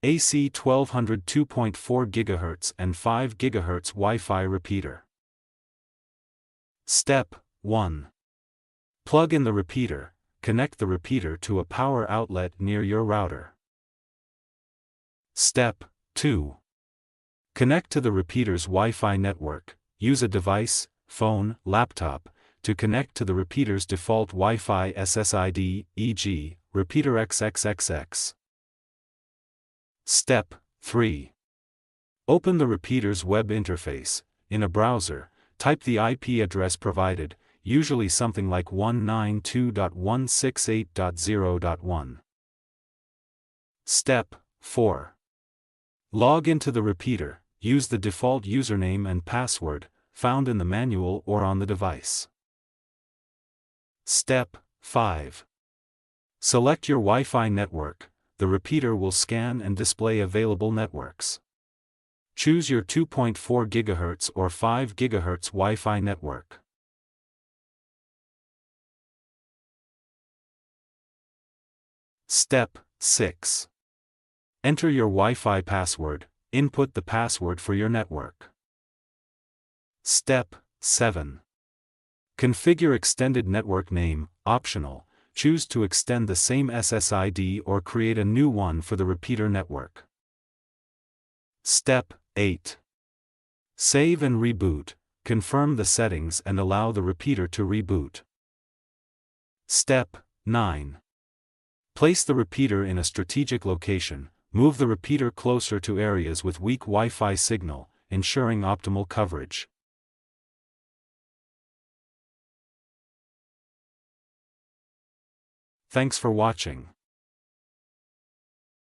AC1200 2.4 GHz and 5 GHz Wi-Fi repeater. Step 1. Plug in the repeater. Connect the repeater to a power outlet near your router. Step 2. Connect to the repeater's Wi-Fi network. Use a device, phone, laptop, to connect to the repeater's default Wi-Fi SSID, e.g., repeater XXXX. Step 3. Open the repeater's web interface. In a browser, type the IP address provided, usually something like 192.168.0.1. Step 4. Log into the repeater. Use the default username and password, found in the manual or on the device. Step 5. Select your Wi-Fi network. The repeater will scan and display available networks. Choose your 2.4 GHz or 5 GHz Wi-Fi network. Step 6. Enter your Wi-Fi password. Input the password for your network. Step 7. Configure extended network name, optional. Choose to extend the same SSID or create a new one for the repeater network. Step 8. Save and reboot. Confirm the settings and allow the repeater to reboot. Step 9. Place the repeater in a strategic location. Move the repeater closer to areas with weak Wi-Fi signal, ensuring optimal coverage. Thanks for watching.